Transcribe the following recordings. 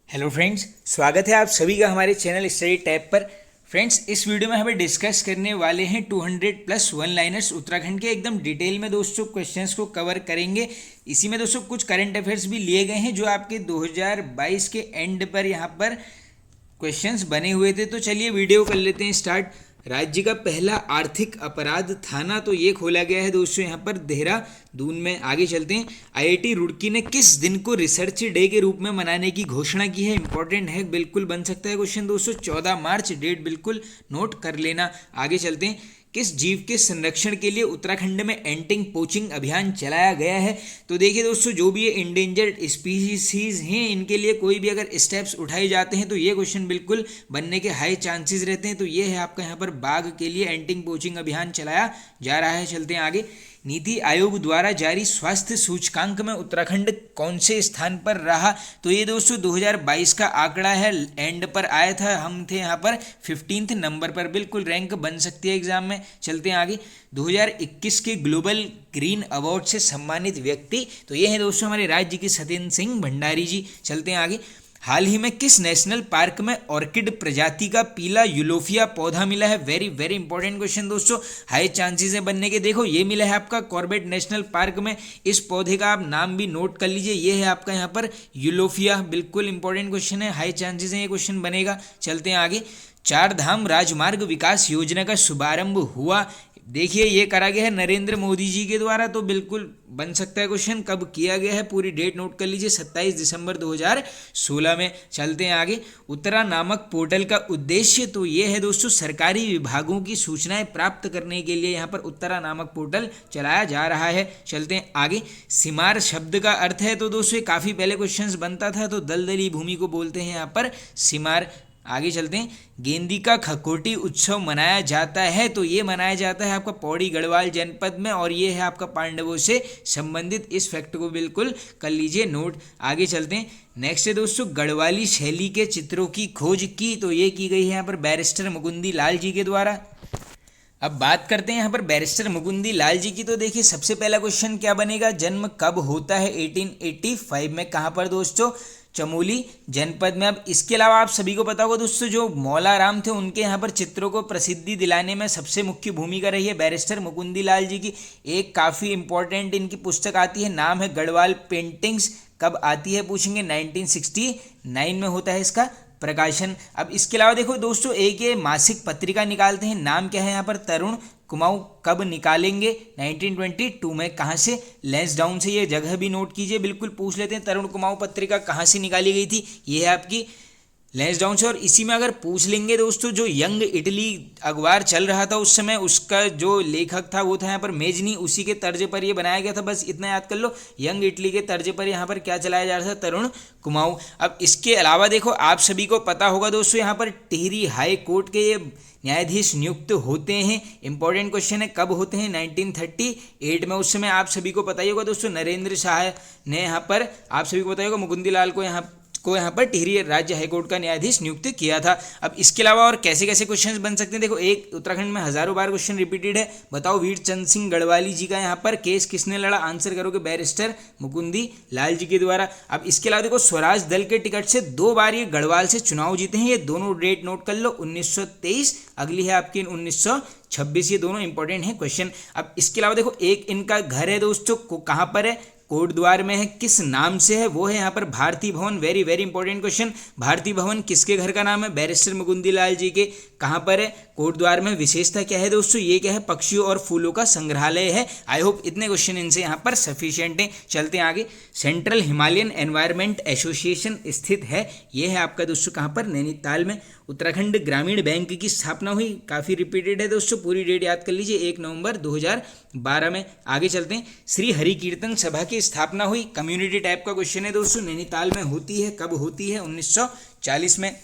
Hello friends, स्वागत है आप सभी का हमारे चैनल स्टडी टैब पर। फ्रेंड्स, इस वीडियो में हमें डिस्कस करने वाले हैं 200 प्लस वन लाइनर्स उत्तराखंड के एकदम डिटेल में दोस्तों क्वेश्चंस को कवर करेंगे। इसी में दोस्तों कुछ करंट अफेयर्स भी लिए गए हैं जो आपके 2022 के एंड पर यहाँ पर क्वेश्चंस बने हुए थे। तो चलिए वीडियो कर लेते हैं स्टार्ट। राज्य का पहला आर्थिक अपराध थाना तो ये खोला गया है दोस्तों यहाँ पर देहरादून में। आगे चलते हैं। आईआईटी रुड़की ने किस दिन को रिसर्च डे के रूप में मनाने की घोषणा की है? इंपॉर्टेंट है, बिल्कुल बन सकता है क्वेश्चन दोस्तों। 14 मार्च डेट बिल्कुल नोट कर लेना। आगे चलते हैं। किस जीव के संरक्षण के लिए उत्तराखंड में एंटिंग पोचिंग अभियान चलाया गया है? तो देखिए दोस्तों, जो भी ये इंडेंजर्ड स्पीसीज हैं इनके लिए कोई भी अगर स्टेप्स उठाए जाते हैं तो ये क्वेश्चन बिल्कुल बनने के हाई चांसेस रहते हैं। तो ये है आपका यहाँ पर बाघ के लिए एंटिंग पोचिंग अभियान चलाया जा रहा है। चलते हैं आगे। नीति आयोग द्वारा जारी स्वास्थ्य सूचकांक में उत्तराखंड कौन से स्थान पर रहा? तो ये दोस्तों 2022 का आंकड़ा है, एंड पर आया था, हम थे यहाँ पर 15th नंबर पर। बिल्कुल रैंक बन सकती है एग्जाम में। चलते हैं आगे। 2021 के ग्लोबल ग्रीन अवार्ड से सम्मानित व्यक्ति तो ये है दोस्तों हमारे राज्य के सत्येंद्र सिंह भंडारी जी। चलते हैं आगे। हाल ही में किस नेशनल पार्क में ऑर्किड प्रजाति का पीला यूलोफिया पौधा मिला है? वेरी वेरी इंपॉर्टेंट क्वेश्चन दोस्तों, हाई चांसेस है बनने के। देखो ये मिला है आपका कॉर्बेट नेशनल पार्क में। इस पौधे का आप नाम भी नोट कर लीजिए, ये है आपका यहाँ पर यूलोफिया। बिल्कुल इंपॉर्टेंट क्वेश्चन है, हाई चांसेस है ये क्वेश्चन बनेगा। चलते हैं आगे। चार धाम राजमार्ग विकास योजना का शुभारंभ हुआ, देखिए ये करा गया है नरेंद्र मोदी जी के द्वारा। तो बिल्कुल बन सकता है क्वेश्चन, कब किया गया है पूरी डेट नोट कर लीजिए, 27 दिसंबर 2016 में। चलते हैं आगे। उत्तरा नामक पोर्टल का उद्देश्य तो ये है दोस्तों सरकारी विभागों की सूचनाएं प्राप्त करने के लिए यहाँ पर उत्तरा नामक पोर्टल चलाया जा रहा है। चलते हैं आगे। सिमार शब्द का अर्थ है तो दोस्तों काफ़ी पहले क्वेश्चन बनता था, तो दलदली भूमि को बोलते हैं यहाँ पर सिमार। आगे चलते हैं। गेंदी का खकोटी उत्सव मनाया जाता है तो ये मनाया जाता है आपका पौड़ी गढ़वाल जनपद में, और ये है आपका पांडवों से संबंधित। इस फैक्ट को बिल्कुल कर लीजिए नोट। आगे चलते हैं। नेक्स्ट है दोस्तों, गढ़वाली शैली के चित्रों की खोज की तो ये की गई है यहाँ पर बैरिस्टर मुकुंदी लाल जी के द्वारा। अब बात करते हैं यहाँ पर बैरिस्टर मुकुंदी लाल जी की। तो देखिए सबसे पहला क्वेश्चन क्या बनेगा? जन्म कब होता है 1885 में? कहाँ पर दोस्तों? चमोली जनपद में। अब इसके अलावा आप सभी को पता होगा दोस्तों, जो मौलाराम थे उनके यहाँ पर चित्रों को प्रसिद्धि दिलाने में सबसे मुख्य भूमिका रही है बैरिस्टर मुकुंदी लाल जी की। एक काफ़ी इंपॉर्टेंट इनकी पुस्तक आती है, नाम है गढ़वाल पेंटिंग्स। कब आती है पूछेंगे? 1969 में होता है इसका प्रकाशन। अब इसके अलावा देखो दोस्तों, एक ये मासिक पत्रिका निकालते हैं, नाम क्या है यहाँ पर? तरुण कुमाऊं। कब निकालेंगे? 1922 में। कहाँ से? लैंसडाउन से। ये जगह भी नोट कीजिए, बिल्कुल पूछ लेते हैं तरुण कुमाऊं पत्रिका कहाँ से निकाली गई थी? ये है आपकी लैंसडाउन से। और इसी में अगर पूछ लेंगे दोस्तों, जो यंग इटली अखबार चल रहा था उस समय, उसका जो लेखक था वो था यहाँ पर मेजनी, उसी के तर्ज पर ये बनाया गया था। बस इतना याद कर लो, यंग इटली के तर्ज पर यहाँ पर क्या चलाया जा रहा था? तरुण कुमाऊं। अब इसके अलावा देखो आप सभी को पता होगा दोस्तों, यहाँ पर टिहरी हाई कोर्ट के ये न्यायाधीश नियुक्त होते हैं। इंपॉर्टेंट क्वेश्चन है, कब होते हैं? 1938 में। उस समय आप सभी को पता ही होगा दोस्तों, नरेंद्र शाह ने यहाँ पर, आप सभी को पता ही होगा, मुकुंदी लाल को यहाँ पर टिहरी राज्य हाईकोर्ट का न्यायाधीश नियुक्त किया था। अब इसके अलावा और कैसे कैसे क्वेश्चंस बन सकते हैं? देखो, एक उत्तराखंड में हजारों बार क्वेश्चन रिपीटेड है, बताओ वीर चंद सिंह गढ़वाली जी का यहाँ पर केस किसने लड़ा? आंसर करोगे बैरिस्टर मुकुंदी लाल जी के द्वारा। अब इसके अलावा देखो, स्वराज दल के टिकट से 2 बार ये गढ़वाल से चुनाव जीते हैं। ये दोनों डेट नोट कर लो, 1923, अगली है आपकी 1926। ये दोनों इंपॉर्टेंट है क्वेश्चन। अब इसके अलावा देखो, एक इनका घर है दोस्तों, कहाँ पर है? कोटद्वार में है। किस नाम से है? वो है यहाँ पर Bharati Bhavan. Very very important question. Bharati Bhavan किसके घर का नाम है? बैरिस्टर मुकुंदी लाल जी के। कहाँ पर है? कोटद्वार में। विशेषता क्या है दोस्तों? ये क्या है? पक्षियों और फूलों का संग्रहालय है। आई होप इतने क्वेश्चन इनसे यहाँ पर सफिशिएंट हैं। चलते हैं आगे। सेंट्रल हिमालयन एनवायरमेंट एसोसिएशन स्थित है, ये है आपका दोस्तों कहाँ पर? नैनीताल में। उत्तराखंड ग्रामीण बैंक की स्थापना हुई, काफ़ी रिपीटेड है दोस्तों, पूरी डेट याद कर लीजिए, 1 नवंबर 2012 में। आगे चलते हैं। श्री हरि कीर्तन सभा की स्थापना हुई, कम्युनिटी टाइप का क्वेश्चन है दोस्तों, नैनीताल में होती है। कब होती है? 1940 में।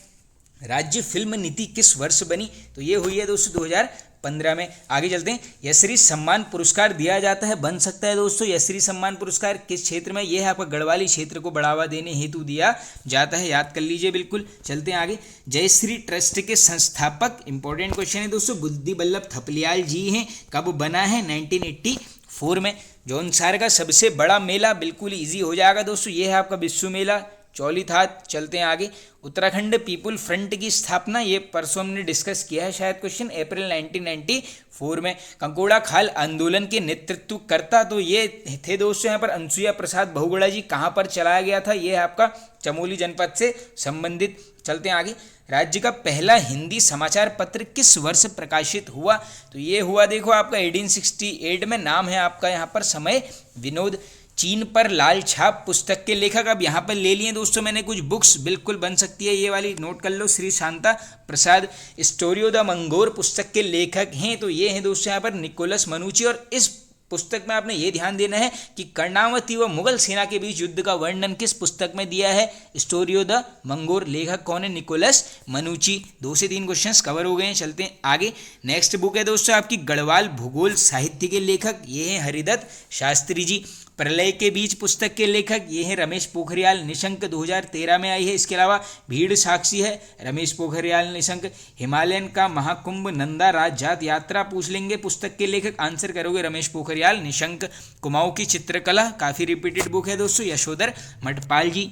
राज्य फिल्म नीति किस वर्ष बनी? तो ये हुई है दोस्तों 2015 में। आगे चलते हैं। यश्री सम्मान पुरस्कार दिया जाता है, बन सकता है दोस्तों यश्री सम्मान पुरस्कार किस क्षेत्र में? ये है आपका गढ़वाली क्षेत्र को बढ़ावा देने हेतु दिया जाता है, याद कर लीजिए बिल्कुल। चलते हैं आगे। जयश्री ट्रस्ट के संस्थापक, इंपॉर्टेंट क्वेश्चन है दोस्तों, बुद्धि बल्लभ थपलियाल जी हैं। कब बना है? 1984 में। जौनसार का सबसे बड़ा मेला, बिल्कुल ईजी हो जाएगा दोस्तों, ये है आपका विश्व मेला चौली था। चलते हैं आगे। उत्तराखंड पीपुल फ्रंट की स्थापना, ये परसों हमने डिस्कस किया है शायद क्वेश्चन, अप्रैल 1994 में। कंकोड़ा खाल आंदोलन के नेतृत्व करता, तो ये थे दोस्तों यहाँ पर अनुसुईया प्रसाद बहुगुणा जी। कहाँ पर चलाया गया था, ये है आपका चमोली जनपद से संबंधित। चलते हैं आगे। राज्य का पहला हिंदी समाचार पत्र किस वर्ष प्रकाशित हुआ, तो ये हुआ देखो आपका 1868 में। नाम है आपका यहाँ पर समय विनोद। चीन पर लाल छाप पुस्तक के लेखक, अब यहाँ पर ले लिए दोस्तों मैंने कुछ बुक्स, बिल्कुल बन सकती है ये वाली, नोट कर लो। श्री शांता प्रसाद। स्टोरी ऑफ द मंगोर पुस्तक के लेखक हैं, तो ये हैं दोस्तों यहाँ पर निकोलस मनुची। और इस पुस्तक में आपने ये ध्यान देना है कि कर्णावती व मुगल सेना के बीच युद्ध का वर्णन किस पुस्तक में दिया है, स्टोरी ऑफ द मंगोर। लेखक कौन है, निकोलस मनुची। 2 से 3 क्वेश्चंस कवर हो गए हैं। चलते हैं आगे। नेक्स्ट बुक है दोस्तों आपकी गढ़वाल भूगोल साहित्य के लेखक, ये हैं हरिदत्त शास्त्री जी। प्रलय के बीच पुस्तक के लेखक, ये हैं रमेश पोखरियाल निशंक, 2013 में आई है। इसके अलावा भीड़ साक्षी है रमेश पोखरियाल निशंक। हिमालयन का महाकुंभ नंदा राजजात यात्रा पूछ लेंगे, पुस्तक के लेखक आंसर करोगे रमेश पोखरियाल निशंक। कुमाऊं की चित्रकला, काफ़ी रिपीटेड बुक है दोस्तों, यशोधर मठपाल जी।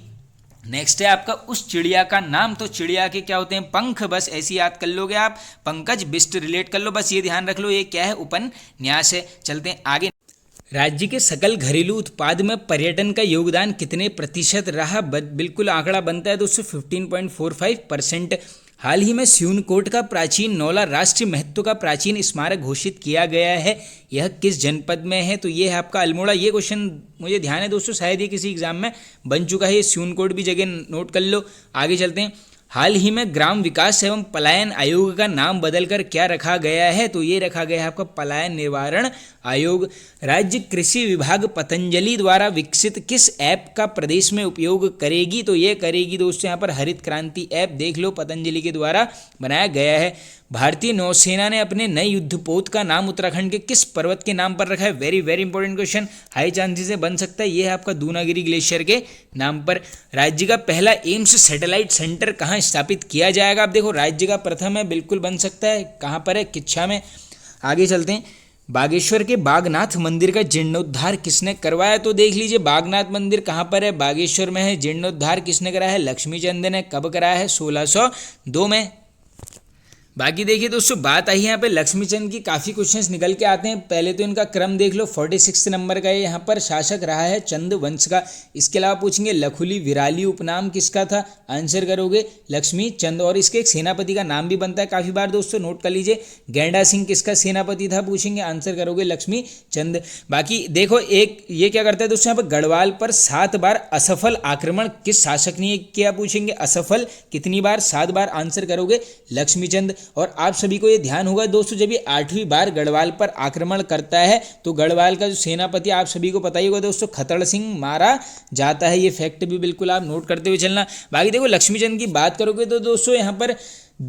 नेक्स्ट है आपका उस चिड़िया का नाम, तो चिड़िया के क्या होते हैं, पंख, बस ऐसी याद कर लोगे आप। पंकज बिष्ट रिलेट कर लो, बस ये ध्यान रख लो, ये क्या है, उपन्यास है। चलते हैं आगे। राज्य के सकल घरेलू उत्पाद में पर्यटन का योगदान कितने प्रतिशत रहा, बिल्कुल आंकड़ा बनता है दोस्तों 15.45%। हाल ही में सिउनकोट का प्राचीन नौला राष्ट्रीय महत्व का प्राचीन स्मारक घोषित किया गया है, यह किस जनपद में है, तो ये है आपका अल्मोड़ा। ये क्वेश्चन मुझे ध्यान है दोस्तों, शायद ये किसी एग्जाम में बन चुका है, ये सिउनकोट भी जगह नोट कर लो। आगे चलते हैं। हाल ही में ग्राम विकास एवं पलायन आयोग का नाम बदलकर क्या रखा गया है, तो ये रखा गया है आपका पलायन निवारण आयोग। राज्य कृषि विभाग पतंजलि द्वारा विकसित किस ऐप का प्रदेश में उपयोग करेगी, तो ये करेगी दोस्तों यहाँ पर हरित क्रांति ऐप, देख लो पतंजलि के द्वारा बनाया गया है। भारतीय नौसेना ने अपने नए युद्धपोत का नाम उत्तराखंड के किस पर्वत के नाम पर रखा है, very very important question, high chances से बन सकता है, ये है आपका दूनागिरी ग्लेशियर के नाम पर। राज्य का पहला एम्स सैटेलाइट सेंटर कहाँ स्थापित किया जाएगा, आप देखो राज्य का प्रथम है, बिल्कुल बन सकता है, कहाँ पर है, किच्छा में। आगे चलते हैं। बागेश्वर के बागनाथ मंदिर का जीर्णोद्धार किसने करवाया, तो देख लीजिए बागनाथ मंदिर कहाँ पर है, बागेश्वर में है। जीर्णोद्धार किसने कराया है, लक्ष्मीचंद ने। कब कराया है, 1602 में। बाकी देखिए दोस्तों, बात आई है यहाँ पे लक्ष्मीचंद की, काफ़ी क्वेश्चंस निकल के आते हैं। पहले तो इनका क्रम देख लो, 46 नंबर का है, यहाँ पर शासक रहा है चंद वंश का। इसके अलावा पूछेंगे लखुली विराली उपनाम किसका था, आंसर करोगे लक्ष्मी चंद। और इसके एक सेनापति का नाम भी बनता है काफ़ी बार दोस्तों, नोट कर लीजिए। गैंडा सिंह किसका सेनापति था, पूछेंगे, आंसर करोगे लक्ष्मी चंद। बाकी देखो एक ये क्या करता है दोस्तों, यहाँ पर गढ़वाल पर 7 बार असफल आक्रमण किस शासक ने किया, पूछेंगे असफल कितनी बार, 7 बार, आंसर करोगे लक्ष्मीचंद। और आप सभी को ये ध्यान होगा दोस्तों, जब ये 8वीं बार गढ़वाल पर आक्रमण करता है तो गढ़वाल का जो सेनापति आप सभी को पता ही होगा दोस्तों, खतड़ सिंह मारा जाता है। ये फैक्ट भी बिल्कुल आप नोट करते हुए चलना। बाकी देखो लक्ष्मीचंद की बात करोगे तो दोस्तों यहाँ पर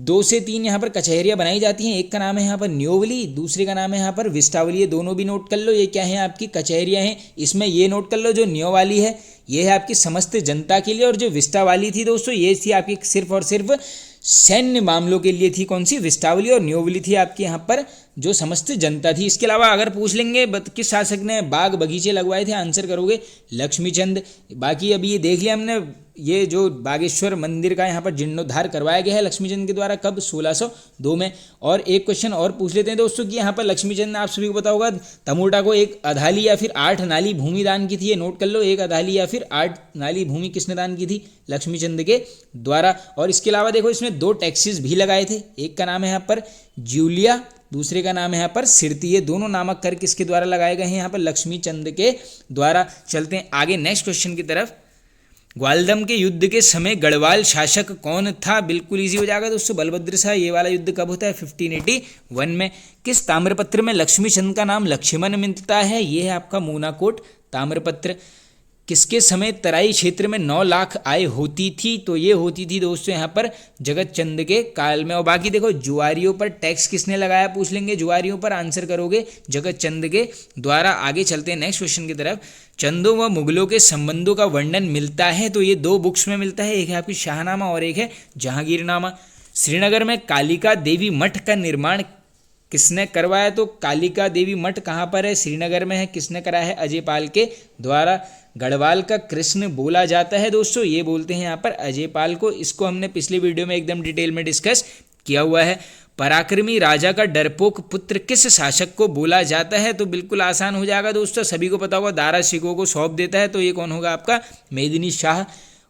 2 से 3 यहाँ पर कचहरियाँ बनाई जाती हैं। एक का नाम है यहाँ पर न्योवली, दूसरे का नाम है यहाँ पर विष्टावली, ये दोनों भी नोट कर लो। ये क्या है, आपकी कचहरियाँ हैं। इसमें ये नोट कर लो, जो न्यो वाली है ये है आपकी समस्त जनता के लिए, और जो विष्टा वाली थी दोस्तों ये थी आपकी सिर्फ और सिर्फ सैन्य मामलों के लिए थी। कौन सी, विष्टावली। और न्योवली थी आपकी यहाँ पर जो समस्त जनता थी। इसके अलावा अगर पूछ लेंगे किस शासक ने बाग बगीचे लगवाए थे, आंसर करोगे लक्ष्मीचंद। बाकी अभी ये देख लिया हमने, ये जो बागेश्वर मंदिर का यहाँ पर जीर्णोद्धार करवाया गया है लक्ष्मीचंद के द्वारा, कब, 1602 में। और एक क्वेश्चन और पूछ लेते हैं दोस्तों कि यहाँ पर लक्ष्मीचंद ने, आप सभी को पता होगा, तमोटा को 1 अधाली या फिर 8 नाली भूमि दान की थी, ये नोट कर लो। 1 अधाली या फिर 8 नाली भूमि किसने दान की थी, लक्ष्मीचंद के द्वारा। और इसके अलावा देखो इसमें 2 टैक्सेस भी लगाए थे, एक का नाम है यहाँ पर ज्यूलिया, दूसरे का नाम है यहाँ पर सिरती। ये दोनों नामक कर किसके द्वारा लगाए गए हैं, यहाँ पर लक्ष्मीचंद के द्वारा। चलते हैं आगे नेक्स्ट क्वेश्चन की तरफ। ग्वालदम के युद्ध के समय गढ़वाल शासक कौन था, बिल्कुल इजी हो जाएगा दोस्तों, बलभद्र शाह। ये वाला युद्ध कब होता है, 1581 में। किस ताम्रपत्र में लक्ष्मीचंद का नाम लक्ष्मण मिलता है, ये है आपका मूनाकोट ताम्रपत्र। किसके समय तराई क्षेत्र में 9 लाख आय होती थी, तो ये होती थी दोस्तों यहाँ पर जगत चंद के काल में। और बाकी देखो जुआरियों पर टैक्स किसने लगाया, पूछ लेंगे जुआरियों पर, आंसर करोगे जगत चंद के द्वारा। आगे चलते हैं नेक्स्ट क्वेश्चन की तरफ। चंदों व मुगलों के संबंधों का वर्णन मिलता है, तो ये 2 बुक्स में मिलता है, एक है आपकी शाहनामा और एक है जहांगीरनामा। श्रीनगर में कालिका देवी मठ का निर्माण किसने करवाया, तो कालिका देवी मठ कहाँ पर है, श्रीनगर में है, किसने कराया है, अजय पाल के द्वारा। गढ़वाल का कृष्ण बोला जाता है दोस्तों? ये बोलते हैं यहाँ पर अजयपाल को। इसको हमने पिछली वीडियो में एकदम डिटेल में डिस्कस किया हुआ है। पराक्रमी राजा का डरपोक पुत्र किस शासक को बोला जाता है? तो बिल्कुल आसान हो जाएगा दोस्तों, सभी को पता होगा, दारा शिकोह को सौंप देता है। तो ये कौन होगा आपका? मेदिनी शाह।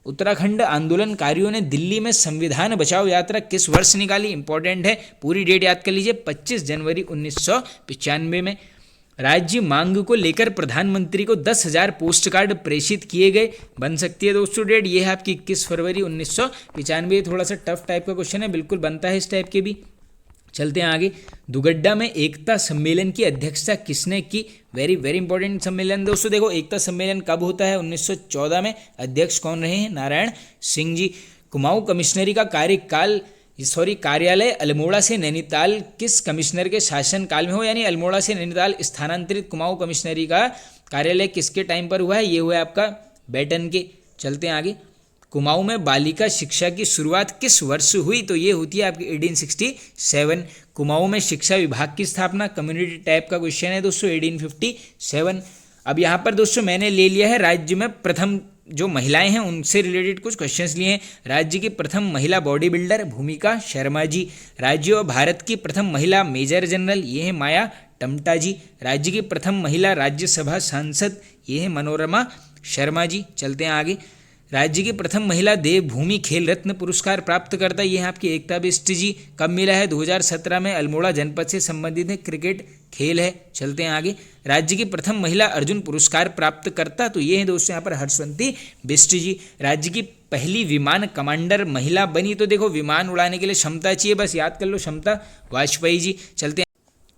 उत्तराखंड आंदोलनकारियों ने दिल्ली में संविधान बचाओ यात्रा किस वर्ष निकाली? इंपॉर्टेंट है, पूरी डेट याद कर लीजिए, 25 जनवरी 1995 में। राज्य मांग को लेकर प्रधानमंत्री को 10,000 पोस्ट कार्ड प्रेषित किए गए, बन सकती है दोस्तों डेट, ये है आपकी 21 फरवरी 1995। थोड़ा सा टफ टाइप का क्वेश्चन है, बिल्कुल बनता है इस टाइप के भी। चलते हैं आगे। दुगड्डा में एकता सम्मेलन की अध्यक्षता किसने की? वेरी वेरी इंपॉर्टेंट सम्मेलन दोस्तों। देखो एकता सम्मेलन कब होता है? 1914 में। अध्यक्ष कौन रहे हैं? नारायण सिंह जी। कुमाऊं कमिश्नरी का कार्यालय अल्मोड़ा से नैनीताल किस कमिश्नर के शासन काल में हो? यानी अल्मोड़ा से नैनीताल स्थानांतरित कुमाऊं कमिश्नरी का कार्यालय किसके टाइम पर हुआ है? ये हुआ है आपका बेटन के। चलते हैं आगे। कुमाऊं में बालिका शिक्षा की शुरुआत किस वर्ष हुई? तो ये होती है आपकी 1867। कुमाऊं में शिक्षा विभाग की स्थापना, कम्युनिटी टाइप का क्वेश्चन है दोस्तों, 1857। अब यहाँ पर दोस्तों मैंने ले लिया है राज्य में प्रथम जो महिलाएं हैं उनसे रिलेटेड कुछ क्वेश्चंस लिए हैं। राज्य की प्रथम महिला बॉडी बिल्डर भूमिका शर्मा जी। राज्य और भारत की प्रथम महिला मेजर जनरल, ये है माया टमटा जी। राज्य की प्रथम महिला राज्यसभा सांसद, ये है मनोरमा शर्मा जी। चलते हैं आगे। राज्य की प्रथम महिला देवभूमि खेल रत्न पुरस्कार प्राप्त करता, ये है आपकी एकता बिष्ट जी। कब मिला है? 2017 में। अल्मोड़ा जनपद से संबंधित है, क्रिकेट खेल है। चलते हैं आगे। राज्य की प्रथम महिला अर्जुन पुरस्कार प्राप्त करता, तो ये है दोस्तों यहाँ पर हर्षवंती बिष्ट जी। राज्य की पहली विमान कमांडर महिला बनी, तो देखो विमान उड़ाने के लिए क्षमता चाहिए, बस याद कर लो क्षमता, वाजपेयी जी। चलते हैं।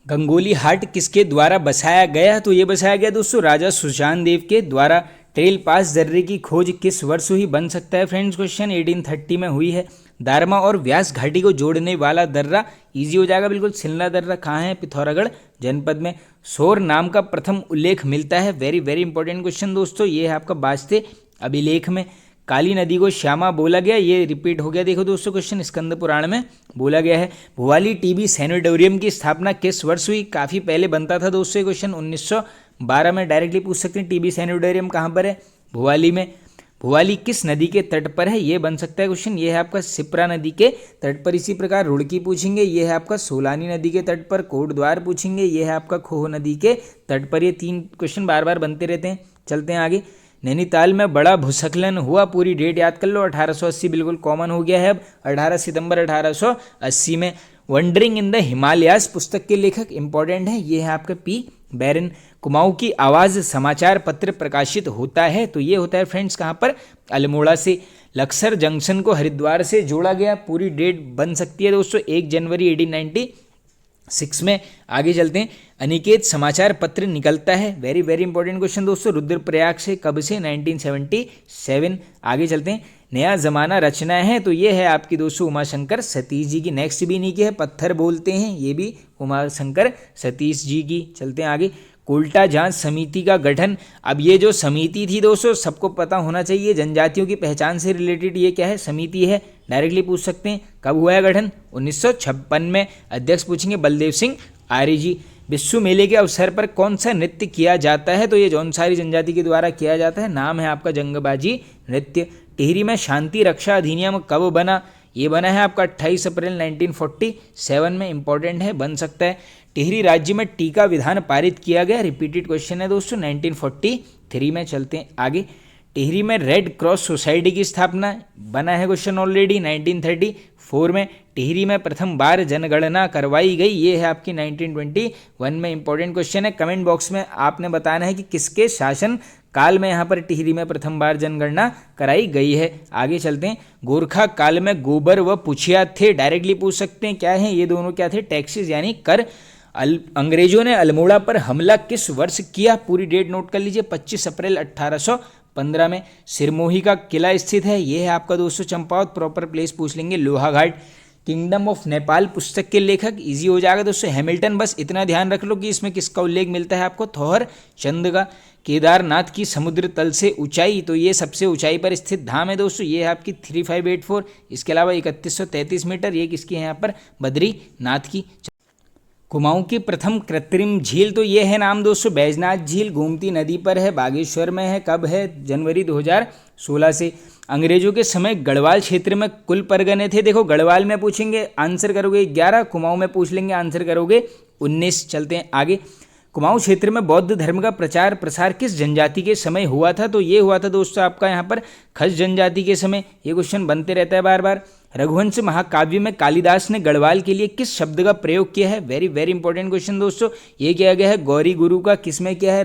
गंगोली हाट किसके द्वारा बसाया गया? तो ये बसाया गया दोस्तों राजा सुजान देव के द्वारा। ट्रेल पास दर्रे की खोज किस वर्ष हुई? बन सकता है फ्रेंड्स क्वेश्चन, 1830 में हुई है। दारमा और व्यास घाटी को जोड़ने वाला दर्रा, इजी हो जाएगा बिल्कुल, सिल्ला दर्रा कहाँ है? पिथौरागढ़ जनपद में। सौर नाम का प्रथम उल्लेख मिलता है, वेरी वेरी इंपॉर्टेंट क्वेश्चन दोस्तों, ये है आपका वाजते अभिलेख में। काली नदी को श्यामा बोला गया, ये रिपीट हो गया देखो दोस्तों क्वेश्चन, स्कंद पुराण में बोला गया है। भुवाली टीबी सैनिटोरियम की स्थापना किस वर्ष हुई? काफ़ी पहले बनता था दोस्तों ये क्वेश्चन, 1912 में। डायरेक्टली पूछ सकते हैं टीबी सैनिटोरियम कहाँ पर है? भुवाली में। भुवाली किस नदी के तट पर है? ये बन सकता है क्वेश्चन, ये है आपका शिप्रा नदी के तट पर। इसी प्रकार रुड़की पूछेंगे, ये है आपका सोलानी नदी के तट पर। कोटद्वार पूछेंगे, ये है आपका खोह नदी के तट पर। ये 3 क्वेश्चन बार बार बनते रहते हैं। चलते हैं आगे। नैनीताल में बड़ा भूस्खलन हुआ, पूरी डेट याद कर लो, 1880 बिल्कुल कॉमन हो गया है अब, 18 सितंबर 1880 में। वंडरिंग इन द हिमालयाज पुस्तक के लेखक इंपॉर्टेंट है, ये है आपका पी बैरन। कुमाऊं की आवाज़ समाचार पत्र प्रकाशित होता है, तो ये होता है फ्रेंड्स कहाँ पर? अल्मोड़ा से। लक्सर जंक्शन को हरिद्वार से जोड़ा गया, पूरी डेट बन सकती है दोस्तों 1 जनवरी 1896 में। आगे चलते हैं। अनिकेत समाचार पत्र निकलता है, वेरी वेरी इंपॉर्टेंट क्वेश्चन दोस्तों, रुद्रप्रयाग से। कब से? 1977। आगे चलते हैं। नया जमाना रचना है, तो ये है आपकी दोस्तों उमाशंकर सतीश जी की। नेक्स्ट भी नहीं की है, पत्थर बोलते हैं, ये भी उमाशंकर सतीश जी की। चलते हैं आगे। कोल्टा जांच समिति का गठन, अब ये जो समिति थी दोस्तों सबको पता होना चाहिए, जनजातियों की पहचान से रिलेटेड ये क्या है? समिति है, डायरेक्टली पूछ सकते हैं। कब हुआ है गठन? 1956 में। अध्यक्ष पूछेंगे बलदेव सिंह आर्य जी। विश्व मेले के अवसर पर कौन सा नृत्य किया जाता है? तो ये जौनसारी जनजाति के द्वारा किया जाता है, नाम है आपका जंगबाजी नृत्य। टिहरी में शांति रक्षा अधिनियम कब बना? ये बना है आपका 28 अप्रैल 1947 में, इंपॉर्टेंट है, बन सकता है। टिहरी राज्य में टीका विधान पारित किया गया, रिपीटेड क्वेश्चन है दोस्तों, 1943 में। चलते हैं आगे। टिहरी में रेड क्रॉस सोसाइटी की स्थापना, बना है क्वेश्चन ऑलरेडी, 1934 में। टिहरी में प्रथम बार जनगणना करवाई गई, ये है आपकी 1921 में, इंपॉर्टेंट क्वेश्चन है। कमेंट बॉक्स में आपने बताना है कि किसके शासन काल में यहाँ पर टिहरी में प्रथम बार जनगणना कराई गई है। आगे चलते हैं। गोरखा काल में गोबर व पुछिया थे, डायरेक्टली पूछ सकते हैं क्या है ये दोनों, क्या थे? टैक्सेस यानी कर। अंग्रेजों ने अल्मोड़ा पर हमला किस वर्ष किया? पूरी डेट नोट कर लीजिए, 25 अप्रैल 1815 में। सिरमोही का किला स्थित है, ये है आपका दोस्तों चंपावत। प्रॉपर प्लेस पूछ लेंगे, लोहाघाट। किंगडम ऑफ नेपाल पुस्तक के लेखक, इजी हो जाएगा दोस्तों, हैमिल्टन। बस इतना ध्यान रख लो कि इसमें किसका उल्लेख मिलता है आपको? थोहर चंद का। केदारनाथ की समुद्र तल से ऊंचाई, तो ये सबसे ऊंचाई पर स्थित धाम है दोस्तों, ये है आपकी 3584। इसके अलावा 3133 मीटर, ये किसकी है यहाँ पर? बद्रीनाथ की। कुमाऊं की प्रथम कृत्रिम झील, तो ये है नाम दोस्तों बैजनाथ झील, गोमती नदी पर है, बागेश्वर में है। कब है? जनवरी 2016 से। अंग्रेजों के समय गढ़वाल क्षेत्र में कुल परगने थे। देखो गढ़वाल में पूछेंगे आंसर करोगे 11, कुमाऊं में पूछ लेंगे आंसर करोगे 19। चलते हैं आगे। कुमाऊं क्षेत्र में बौद्ध धर्म का प्रचार प्रसार किस जनजाति के समय हुआ था? तो ये हुआ था दोस्तों आपका यहाँ पर खस जनजाति के समय। ये क्वेश्चन बनते रहता है बार बार। रघुवंश महाकाव्य में कालिदास ने गढ़वाल के लिए किस शब्द का प्रयोग किया है? वेरी वेरी इंपॉर्टेंट क्वेश्चन दोस्तों। ये किया गया है गौरी गुरु का, किसमें किया है?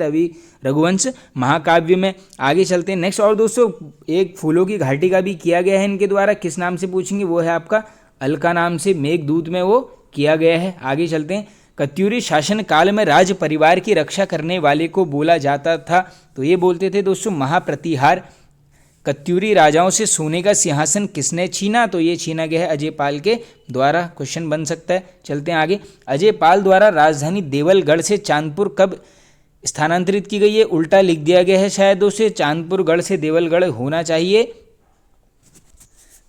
रघुवंश महाकाव्य में। आगे चलते हैं नेक्स्ट। और दोस्तों एक फूलों की घाटी का भी किया गया है इनके द्वारा, किस नाम से पूछेंगे? वो है आपका अलका नाम से, मेघदूत में वो किया गया है। आगे चलते हैं। कत्यूरी शासन काल में राज परिवार की रक्षा करने वाले को बोला जाता था, तो ये बोलते थे दोस्तों महाप्रतिहार। कत्यूरी राजाओं से सोने का सिंहासन किसने छीना? तो ये छीना गया है अजय पाल के द्वारा। क्वेश्चन बन सकता है। चलते हैं आगे। अजय पाल द्वारा राजधानी देवलगढ़ से चांदपुर कब स्थानांतरित की गई है? उल्टा लिख दिया गया है शायद दोस्तों, चांदपुरगढ़ से देवलगढ़ होना चाहिए।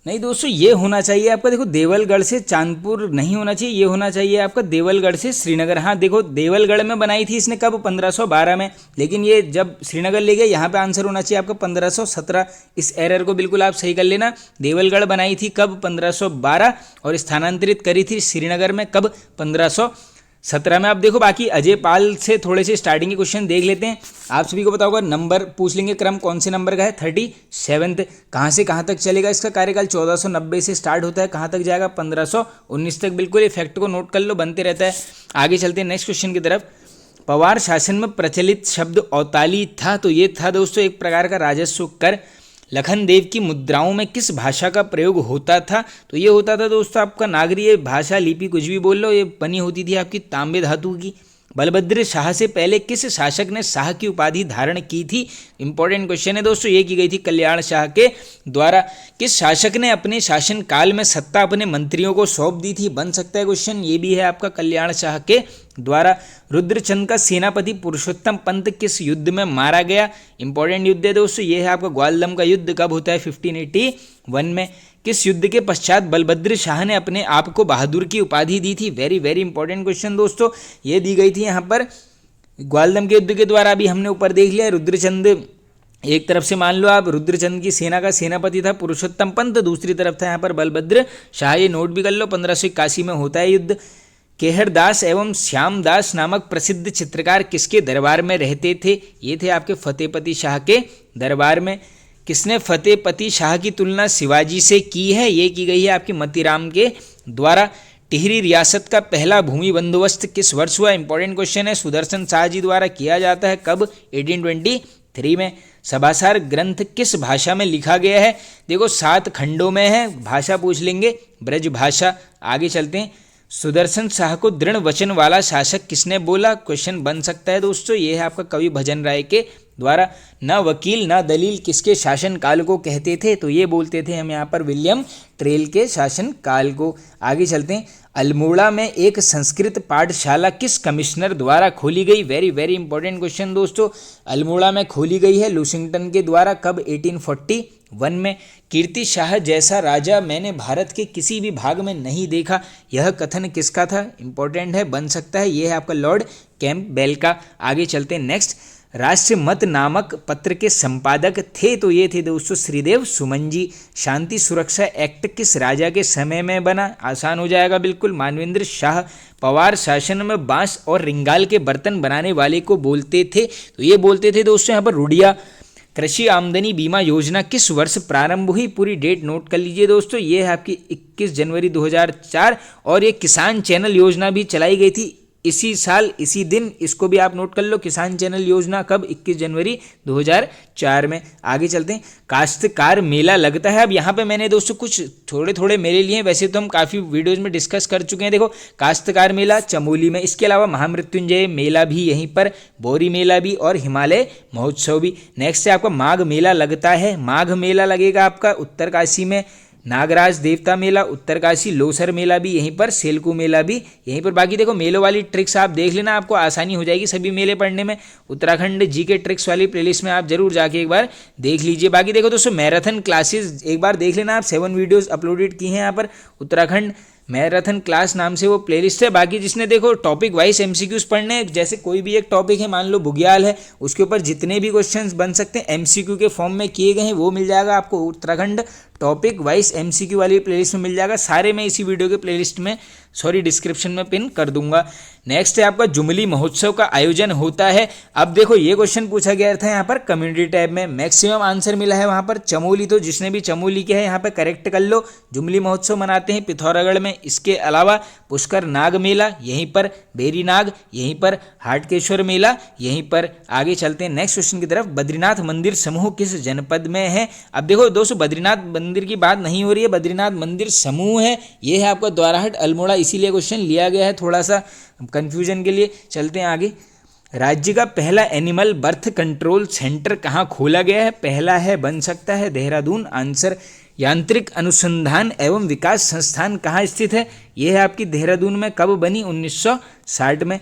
नहीं दोस्तों ये होना चाहिए आपका, देखो देवलगढ़ से चांदपुर नहीं होना चाहिए, ये होना चाहिए आपका देवलगढ़ से श्रीनगर। हाँ देखो देवलगढ़ में बनाई थी इसने कब? 1512 में, लेकिन ये जब श्रीनगर ले गए यहाँ पे आंसर होना चाहिए आपका 1517। इस एरर को बिल्कुल आप सही कर लेना। देवलगढ़ बनाई थी कब? 1512, और स्थानांतरित करी थी श्रीनगर में कब? 1517 में। आप देखो बाकी अजय पाल से थोड़े से स्टार्टिंग के क्वेश्चन देख लेते हैं। आप सभी को पता होगा, नंबर पूछ लेंगे, क्रम कौन से नंबर का है? 37। कहाँ से कहाँ तक चलेगा इसका कार्यकाल? 1490 से स्टार्ट होता है, कहाँ तक जाएगा? 1519 तक। बिल्कुल ये फैक्ट को नोट कर लो, बनते रहता है। आगे चलते हैं नेक्स्ट क्वेश्चन की तरफ। पवार शासन में प्रचलित शब्द औताली था, तो ये था दोस्तों एक प्रकार का राजस्व कर। लखनदेव की मुद्राओं में किस भाषा का प्रयोग होता था? तो ये होता था दोस्तों आपका नागरीय भाषा, लिपि कुछ भी बोल लो, ये बनी होती थी आपकी तांबे धातु की। बलभद्र शाह से पहले किस शासक ने शाह की उपाधि धारण की थी? इंपॉर्टेंट क्वेश्चन है दोस्तों। ये की गई थी कल्याण शाह के द्वारा। किस शासक ने अपने शासन काल में सत्ता अपने मंत्रियों को सौंप दी थी? बन सकता है क्वेश्चन, ये भी है आपका कल्याण शाह के द्वारा। रुद्रचंद का सेनापति पुरुषोत्तम पंत किस युद्ध में मारा गया? इंपॉर्टेंट युद्ध है दोस्तों, ये है आपका ग्वालदम का युद्ध। कब होता है? 1581 में। किस युद्ध के पश्चात बलभद्र शाह ने अपने आप को बहादुर की उपाधि दी थी? वेरी वेरी इंपॉर्टेंट क्वेश्चन दोस्तों, ये दी गई थी यहाँ पर ग्वालदम के युद्ध के द्वारा। अभी हमने ऊपर देख लिया रुद्रचंद, एक तरफ से मान लो आप रुद्रचंद की सेना का सेनापति था पुरुषोत्तम पंत, दूसरी तरफ था यहाँ पर बलभद्र शाह। ये नोट भी कर लो, 1581 में होता है युद्ध। केहर दास एवं श्याम दास नामक प्रसिद्ध चित्रकार किसके दरबार में रहते थे? ये थे आपके फतेहपति शाह के दरबार में। किसने फतेहपति शाह की तुलना शिवाजी से की है? ये की गई है आपकी मतीराम के द्वारा। टिहरी रियासत का पहला भूमि बंदोबस्त किस वर्ष हुआ? इंपॉर्टेंट क्वेश्चन है, सुदर्शन शाह जी द्वारा किया जाता है। कब? 1823 में। सभासार ग्रंथ किस भाषा में लिखा गया है? देखो 7 खंडों में है, भाषा पूछ लेंगे ब्रज भाषा। आगे चलते हैं। सुदर्शन शाह को दृढ़ वचन वाला शासक किसने बोला? क्वेश्चन बन सकता है दोस्तों, ये है आपका कवि भजन राय के द्वारा। न वकील न दलील किसके शासन काल को कहते थे? तो ये बोलते थे हम यहाँ पर विलियम ट्रेल के शासन काल को। आगे चलते हैं। अल्मोड़ा में एक संस्कृत पाठशाला किस कमिश्नर द्वारा खोली गई? वेरी वेरी इंपॉर्टेंट क्वेश्चन दोस्तों। अल्मोड़ा में खोली गई है लुशिंगटन के द्वारा। कब? 1841 में। कीर्ति शाह जैसा राजा मैंने भारत के किसी भी भाग में नहीं देखा, यह कथन किसका था? इंपॉर्टेंट है, बन सकता है, यह है आपका लॉर्ड कैंपबेल का। आगे चलते हैं नेक्स्ट। राष्ट्रमत नामक पत्र के संपादक थे, तो ये थे दोस्तों श्रीदेव सुमन जी। शांति सुरक्षा एक्ट किस राजा के समय में बना? आसान हो जाएगा बिल्कुल, मानवेंद्र शाह। पवार शासन में बांस और रिंगाल के बर्तन बनाने वाले को बोलते थे? तो ये बोलते थे दोस्तों यहाँ पर रुड़िया। कृषि आमदनी बीमा योजना किस वर्ष प्रारंभ हुई? पूरी डेट नोट कर लीजिए दोस्तों, ये है आपकी 21 जनवरी 2004। और ये किसान चैनल योजना भी चलाई गई थी इसी साल इसी दिन, इसको भी आप नोट कर लो। किसान चैनल योजना कब? 21 जनवरी 2004 में। आगे चलते हैं। काश्तकार मेला लगता है। अब यहाँ पे मैंने दोस्तों कुछ थोड़े थोड़े मेले लिए, वैसे तो हम काफ़ी वीडियोज़ में डिस्कस कर चुके हैं। देखो काश्तकार मेला चमोली में, इसके अलावा महामृत्युंजय मेला भी यहीं पर, बोरी मेला भी, और हिमालय महोत्सव भी। नेक्स्ट है आपका माघ मेला लगता है। माघ मेला लगेगा आपका उत्तरकाशी में। नागराज देवता मेला उत्तरकाशी। लोसर मेला भी यहीं पर, सेलकू मेला भी यहीं पर। बाकी देखो मेलों वाली ट्रिक्स आप देख लेना, आपको आसानी हो जाएगी सभी मेले पढ़ने में। उत्तराखंड जी के ट्रिक्स वाली प्लेलिस्ट में आप जरूर जाके एक बार देख लीजिए। बाकी देखो दोस्तों मैराथन क्लासेस एक बार देख लेना आप, 7 वीडियोस अपलोडेड की हैं यहाँ पर। उत्तराखंड मैराथन क्लास नाम से वो प्लेलिस्ट है। बाकी जिसने देखो टॉपिक वाइज एमसीक्यूज पढ़ने हैं, जैसे कोई भी एक टॉपिक है, मान लो बुग्याल है, उसके ऊपर जितने भी क्वेश्चंस बन सकते हैं एमसीक्यू के फॉर्म में किए गए हैं वो मिल जाएगा आपको उत्तराखंड टॉपिक वाइज एमसीक्यू वाली प्लेलिस्ट में मिल जाएगा। सारे मैं इसी वीडियो के प्लेलिस्ट में डिस्क्रिप्शन में पिन कर दूंगा। नेक्स्ट है आपका जुमली महोत्सव का आयोजन होता है। अब देखो ये क्वेश्चन पूछा गया था यहाँ पर कम्युनिटी टैब में, मैक्सिमम आंसर मिला है वहाँ पर चमोली, तो जिसने भी चमोली किया है यहाँ पर करेक्ट कर लो। जुमली महोत्सव मनाते हैं पिथौरागढ़ में। इसके अलावा पुष्कर नाग मेला यहीं पर, बेरी नाग यहीं पर, हाटकेश्वर मेला यहीं पर। आगे चलते हैं नेक्स्ट क्वेश्चन की तरफ। बद्रीनाथ मंदिर समूह किस जनपद में है? अब देखो दोस्तों बद्रीनाथ मंदिर की बात नहीं हो रही है, बद्रीनाथ मंदिर समूह है, ये है आपका द्वाराहाट अल्मोड़ा, इसीलिए क्वेश्चन लिया गया है थोड़ा सा कंफ्यूजन के लिए। चलते हैं आगे। राज्य का पहला एनिमल बर्थ कंट्रोल सेंटर कहाँ खोला गया है? पहला है बन सकता है देहरादून आंसर। यांत्रिक अनुसंधान एवं विकास संस्थान कहाँ स्थित है? यह है आपकी देहरादून में। कब बनी? 1960 में।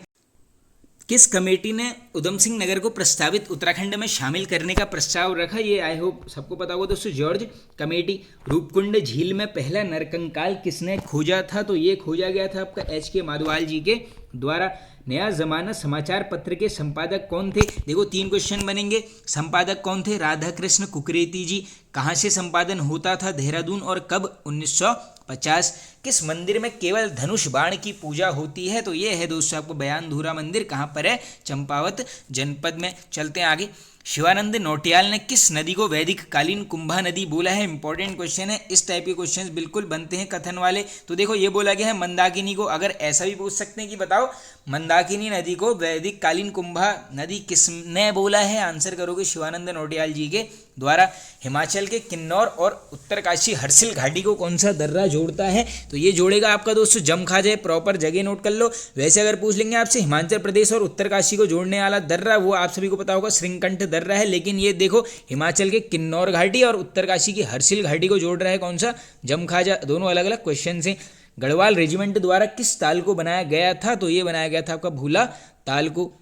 किस कमेटी ने उधम सिंह नगर को प्रस्तावित उत्तराखंड में शामिल करने का प्रस्ताव रखा? ये आई होप सबको पता होगा दोस्तों, जॉर्ज कमेटी। रूपकुंड झील में पहला नरकंकाल किसने खोजा था? तो ये खोजा गया था आपका HK माधवाल जी के द्वारा। नया जमाना समाचार पत्र के संपादक कौन थे? देखो 3 क्वेश्चन बनेंगे। संपादक कौन थे? राधा कृष्ण कुकरेती जी। कहाँ से संपादन होता था? देहरादून। और कब? 1950। किस मंदिर में केवल धनुष बाण की पूजा होती है? तो ये है दोस्तों आपको बयानधुरा मंदिर। कहाँ पर है? चंपावत जनपद में। चलते हैं आगे। शिवानंद नौटियाल ने किस नदी को वैदिक कालीन कुंभा नदी बोला है? इंपॉर्टेंट क्वेश्चन है, इस टाइप के क्वेश्चंस बिल्कुल बनते हैं कथन वाले। तो देखो ये बोला गया है मंदाकिनी को, अगर ऐसा भी पूछ सकते हैं कि बताओ मंदाकिनी नदी को वैदिक कालीन कुंभा नदी किसने बोला है? आंसर करोगे शिवानंद नौटियाल जी के द्वारा। हिमाचल के किन्नौर और उत्तरकाशी हर्सिल घाटी को कौन सा दर्रा जोड़ता है? तो ये जोड़ेगा आपका दोस्तों जम खाजे। प्रॉपर जगह नोट कर लो। वैसे अगर पूछ लेंगे आपसे हिमाचल प्रदेश और उत्तरकाशी को जोड़ने वाला दर्रा, वो आप सभी को पता होगा श्रृंगकंठ दर्रा है, लेकिन ये देखो हिमाचल के किन्नौर घाटी और उत्तरकाशी की हर्सिल घाटी को जोड़ रहा है कौन सा? जम खाजा। दोनों अलग अलग क्वेश्चन हैं। गढ़वाल रेजिमेंट द्वारा किस ताल को बनाया गया था? तो ये बनाया गया था आपका भूला ताल को।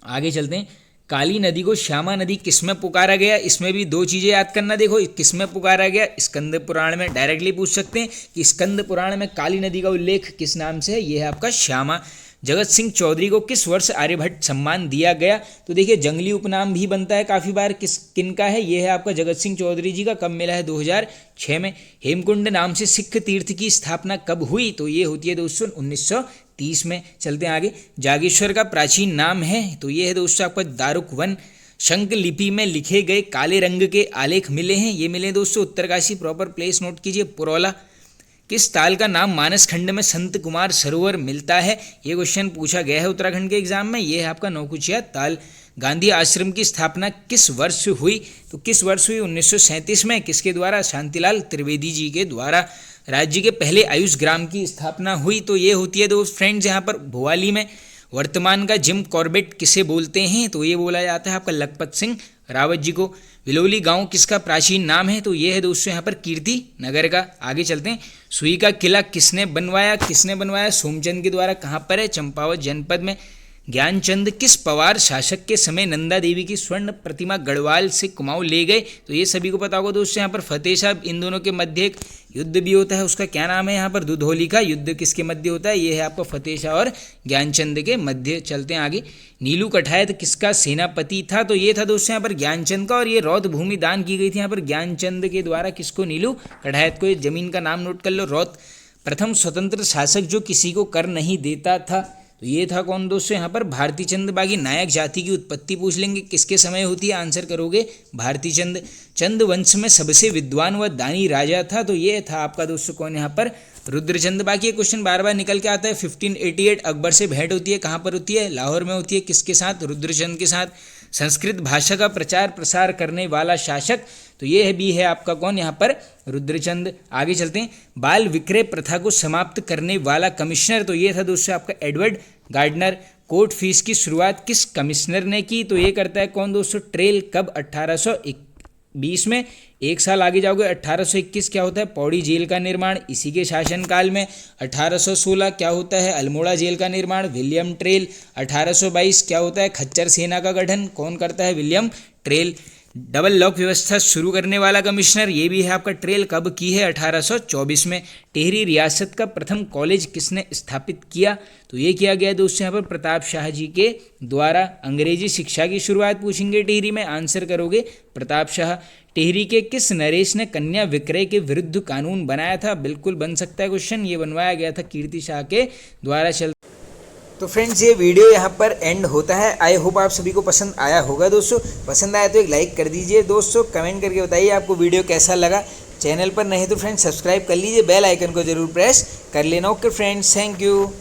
आगे चलते हैं। काली नदी को श्यामा नदी किसमें पुकारा गया? इसमें भी 2 चीज़ें याद करना। देखो किसमें पुकारा गया? स्कंद पुराण में। डायरेक्टली पूछ सकते हैं कि स्कंद पुराण में काली नदी का उल्लेख किस नाम से है? यह है आपका श्यामा। जगत सिंह चौधरी को किस वर्ष आर्यभट्ट सम्मान दिया गया? तो देखिए जंगली उपनाम भी बनता है काफ़ी बार, किन का है? ये है आपका जगत सिंह चौधरी जी का। कब मिला है? 2006 में। हेमकुंड नाम से सिख तीर्थ की स्थापना कब हुई? तो ये होती है दोस्तों 1930 में। चलते हैं आगे। जागेश्वर का प्राचीन नाम है? तो ये है दोस्तों आपका दारुक वन। शंख लिपि में लिखे गए काले रंग के आलेख मिले हैं? ये मिले दोस्तों उत्तरकाशी। प्रॉपर प्लेस नोट कीजिए, पुरौला। किस ताल का नाम मानस खंड में संत कुमार सरोवर मिलता है? ये क्वेश्चन पूछा गया है उत्तराखंड के एग्जाम में। ये है आपका नौकुचिया ताल। गांधी आश्रम की स्थापना किस वर्ष हुई? तो किस वर्ष हुई? 1937 में। किसके द्वारा? शांतिलाल त्रिवेदी जी के द्वारा। राज्य के पहले आयुष ग्राम की स्थापना हुई? तो ये होती है दोस्त फ्रेंड्स यहाँ पर भोवाली में। वर्तमान का जिम कॉर्बेट किसे बोलते हैं? तो ये बोला जाता है आपका लखपत सिंह रावत जी को। विलोली गांव किसका प्राचीन नाम है? तो ये है दोस्तों यहाँ पर कीर्ति नगर का। आगे चलते हैं। सुई का किला किसने बनवाया? किसने बनवाया? सोमचंद के द्वारा। कहाँ पर है? चंपावत जनपद में। ज्ञानचंद किस पवार शासक के समय नंदा देवी की स्वर्ण प्रतिमा गढ़वाल से कुमाऊं ले गए? तो ये सभी को पता होगा दोस्तों। यहाँ पर फतेह साहब, इन दोनों के मध्य एक युद्ध भी होता है, उसका क्या नाम है? यहाँ पर दुधौली का युद्ध किसके मध्य होता है? ये है आपका फतेह शाह और ज्ञानचंद के मध्य। चलते हैं आगे। नीलू कठायत किसका सेनापति था? तो ये था दोस्तों यहाँ पर ज्ञानचंद का, और ये रौत भूमि दान की गई थी यहाँ पर ज्ञानचंद के द्वारा। किसको? नीलू कठायत को। ये जमीन का नाम नोट कर लो, रौत। प्रथम स्वतंत्र शासक जो किसी को कर नहीं देता था? तो ये था कौन दोस्तों? यहाँ पर भारती चंद। बाकी नायक जाति की उत्पत्ति पूछ लेंगे, किसके समय होती है? आंसर करोगे भारती चंद। चंद वंश में सबसे विद्वान व दानी राजा था? तो ये था आपका दोस्तों कौन यहाँ पर? रुद्रचंद। बाकी ये क्वेश्चन बार बार निकल के आता है। 1588 अकबर से भेंट होती है, कहाँ पर होती है? लाहौर में होती है। किसके साथ? रुद्रचंद के साथ। संस्कृत भाषा का प्रचार प्रसार करने वाला शासक? तो ये भी है आपका कौन यहाँ पर? रुद्रचंद। आगे चलते हैं। बाल विक्रय प्रथा को समाप्त करने वाला कमिश्नर? तो ये था दोस्तों आपका एडवर्ड गार्डनर। कोर्ट फीस की शुरुआत किस कमिश्नर ने की? तो ये करता है कौन दोस्तों? ट्रेल। कब? 1820 में। एक साल आगे जाओगे 1821 क्या होता है? पौड़ी जेल का निर्माण, इसी के शासनकाल में। 1816 क्या होता है? अल्मोड़ा जेल का निर्माण, विलियम ट्रेल। 1822 क्या होता है? खच्चर सेना का गठन, कौन करता है? William trail. डबल लॉक व्यवस्था शुरू करने वाला कमिश्नर ये भी है आपका। ट्रेल कब की है? 1824 में। टिहरी रियासत का प्रथम कॉलेज किसने स्थापित किया? तो ये किया गया दोस्तों यहाँ पर प्रताप शाह जी के द्वारा। अंग्रेजी शिक्षा की शुरुआत पूछेंगे टिहरी में, आंसर करोगे प्रताप शाह। टिहरी के किस नरेश ने कन्या विक्रय के विरुद्ध कानून बनाया था? बिल्कुल बन सकता है क्वेश्चन, ये बनवाया गया था कीर्ति शाह के द्वारा। तो फ्रेंड्स ये वीडियो यहाँ पर एंड होता है। आई होप आप सभी को पसंद आया होगा दोस्तों। पसंद आया तो एक लाइक कर दीजिए दोस्तों, कमेंट करके बताइए आपको वीडियो कैसा लगा। चैनल पर नहीं तो फ्रेंड्स सब्सक्राइब कर लीजिए, बेल आइकन को जरूर प्रेस कर लेना। Okay friends, thank you.